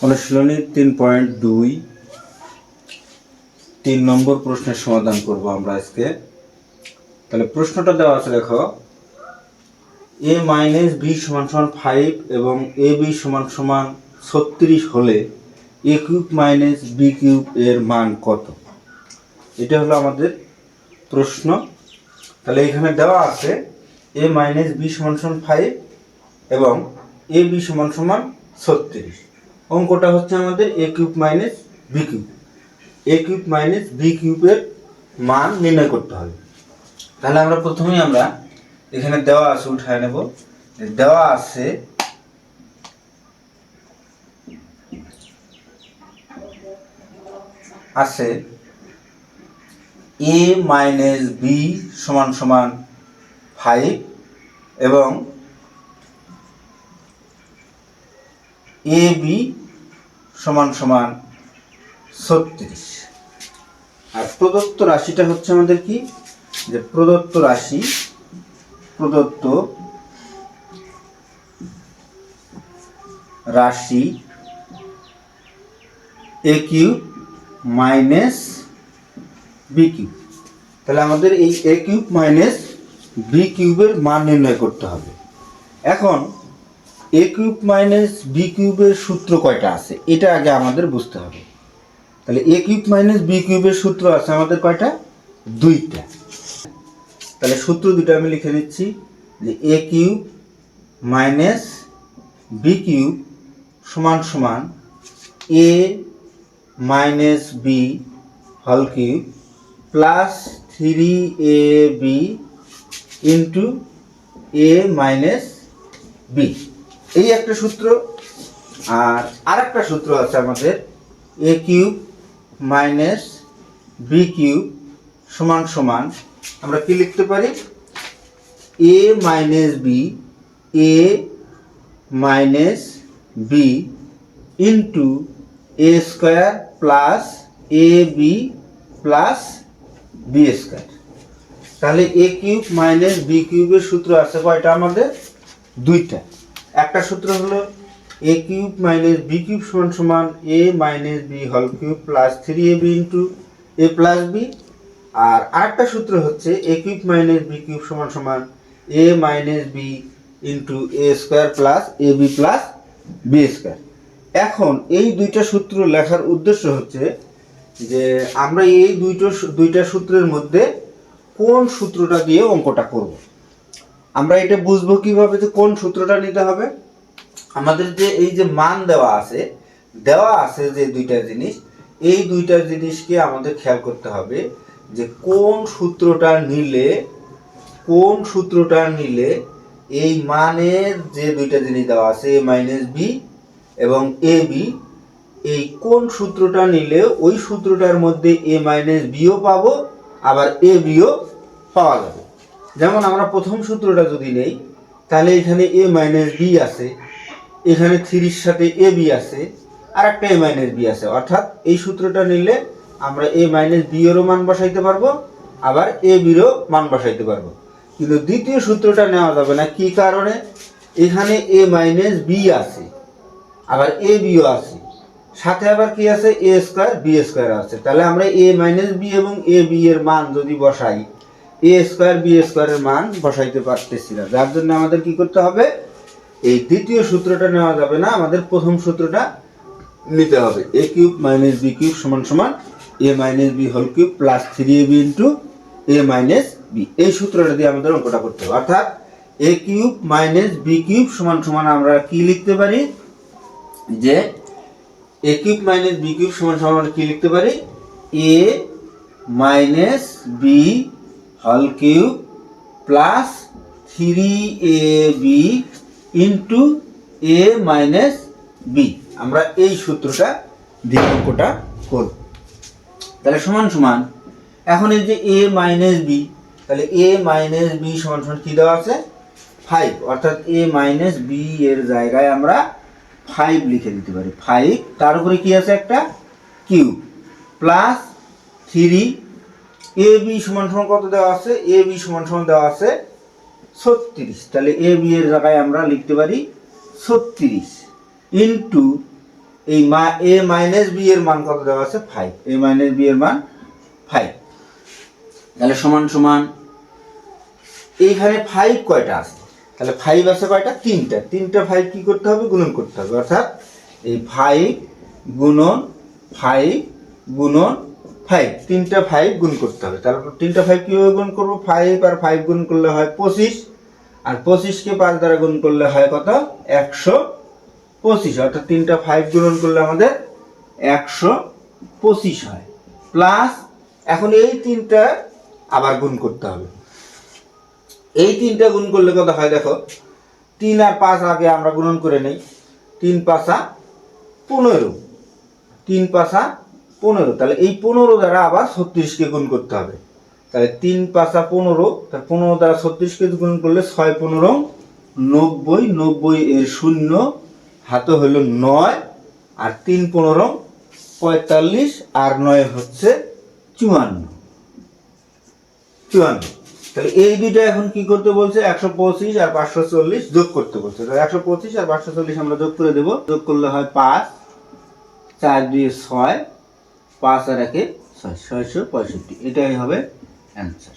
অনুশীলনী 3.2 3 নম্বর প্রশ্নের সমাধান করব আমরা আজকে। তাহলে প্রশ্নটা দেওয়া আছে, দেখো a - b = 5 এবং ab = 36 হলে a³ - b³ এর মান কত? এটা হলো আমাদের প্রশ্ন। তাহলে এখানে দেওয়া আছে a - b = 5 এবং ab = 36। অঙ্কটা হচ্ছে আমাদের a³ - b³ a³ - b³ এর মান নির্ণয় করতে হবে। তাহলে আমরা প্রথমেই এখানে দেওয়া আছে উঠায় নেব। দেওয়া আছে a - b = 5 এবং ab = 36। আর প্রদত্ত রাশিটা হচ্ছে আমাদের কি, যে প্রদত্ত রাশি a³ - b³। তাহলে আমাদের এই a³ - b³ এর মান নির্ণয় করতে হবে। এখন a³ - b³ এর সূত্র কয়টা আছে এটা আগে আমাদের বুঝতে হবে। তাহলে a³ - b³ এর সূত্র আছে আমাদের কয়টা? দুইটা। তাহলে সূত্র দুটো আমি লিখে নিচ্ছি, যে a³ - b³ = a - b whole cube plus 3ab into a - b। এই একটা সূত্র। আর আরেকটা সূত্র আছে আমাদের a³ - b³ = আমরা কি লিখতে পারি? a - b into a square plus ab plus b square. তাহলে a³ - b³ এর সূত্র আছে কয়টা আমাদের? দুইটা। একটা সূত্র হলো a³ - b³ = a - b whole cube plus 3ab into a plus b। আর আরেকটা সূত্র হচ্ছে a³ - b³ = a - b into a square plus ab plus b square. এখন এই দুইটা সূত্র লেখার উদ্দেশ্য হচ্ছে যে আমরা এই দুইটা সূত্রের মধ্যে কোন সূত্রটা দিয়ে অঙ্কটা করব। আমরা এটা বুঝবো কিভাবে যে কোন সূত্রটা নিতে হবে? আমাদের যে এই যে মান দেওয়া আছে যে দুইটা জিনিস, এই দুইটা জিনিসকে আমাদের খেয়াল করতে হবে যে কোন সূত্রটা নিলে এই মানের যে দুইটা জিনিস দেওয়া আছে a - b এবং ab, এই কোন সূত্রটা নিলে ওই সূত্রটার মধ্যে a - b ও পাবো আবার ab ও পাওয়া যাবে। যেমন আমরা প্রথম সূত্রটা যদি নেই, তাহলে এখানে a - b আছে, এখানে 3 এর সাথে ab আছে, আর একটা a - b আছে। অর্থাৎ এই সূত্রটা নিলে আমরা a - b এরও মান বসাইতে পারবো আবার ab এরও মান বসাইতে পারবো। কিন্তু দ্বিতীয় সূত্রটা নেওয়া যাবে না। কি কারণে? এখানে a - b আছে, আবার ab ও আছে, সাথে আবার কি আছে? a স্কয়ার b স্কয়ার আছে। তাহলে আমরা a - b এবং ab এর মান যদি বসাই, a স্কয়ার b স্কয়ারের মান বসাইতে পারতেছি না। যার জন্য আমাদের কি করতে হবে? এই দ্বিতীয় সূত্রটা নেওয়া যাবে না, আমাদের প্রথম সূত্রটা নিতে হবে। a³ - b³ = a - b whole cube plus 3ab into a - b। এই সূত্রটা দিয়ে আমাদের অঙ্কটা করতে হবে। অর্থাৎ a³ - b³ = আমরা কি লিখতে পারি? যে a³ - b³ = কি লিখতে পারি? a - b whole cube plus 3ab into a - b। আমরা এই সূত্রটা দিয়ে অঙ্কটা করব। তাহলে সমান এখন এই যে a - b, তাহলে a - b = কি দেওয়া আছে? 5। অর্থাৎ a - b এর জায়গায় আমরা 5 লিখে দিতে পারি। 5 তার উপরে কি আছে? একটা কিউব প্লাস 3 ab = কত দেওয়া আছে? ab = দেওয়া আছে 36। তাহলে ab এর জায়গায় আমরা লিখতে পারি 36 ইন্টু এই এ মাইনাস বি এর মান কত দেওয়া আছে 5, এ মাইনাস বি এর মান 5, তাহলে সমান সমান এইখানে 5 কয়টা আছে, তাহলে 5 আছে কয়টা, তিনটা 5 কি করতে হবে, গুণন করতে হবে, অর্থাৎ এই 5 গুণন 5 গুণন 5, তিনটা 5 গুণ করতে হবে। তারপর তিনটা 5 কিভাবে গুণ করব, 5 আর 5 গুণ করলে হয় 25, আর 25 কে 5 দ্বারা গুণ করলে হয় কত, 125, অর্থাৎ তিনটা 5 গুণন করলে আমাদের 125 হয়। প্লাস এখন এই তিনটা আবার গুণ করতে হবে, এই তিনটা গুণ করলে কত হয় দেখো, 3 আর 5 আগে আমরা গুণন করে নেই, 3 5 15, 3 5 15, তাহলে এই 15 দ্বারা আবার 36 কে গুণ করতে হবে, তাহলে 3 5 15, তাহলে 15 দ্বারা 36 কে গুণ করলে 6 15 90, 90 এর শূন্য হাতে হলো 9, আর 3 15 45, আর 9 হচ্ছে 54, তাহলে এই দুইটা এখন কি করতে বলছে, 125 আর 540 যোগ করতে বলছে। তাহলে 125 আর 540 আমরা যোগ করে দেব, যোগ করলে হয় 5, 4 2 6, 5 আর 1 6, 665, এটাই হবে অ্যান্সার।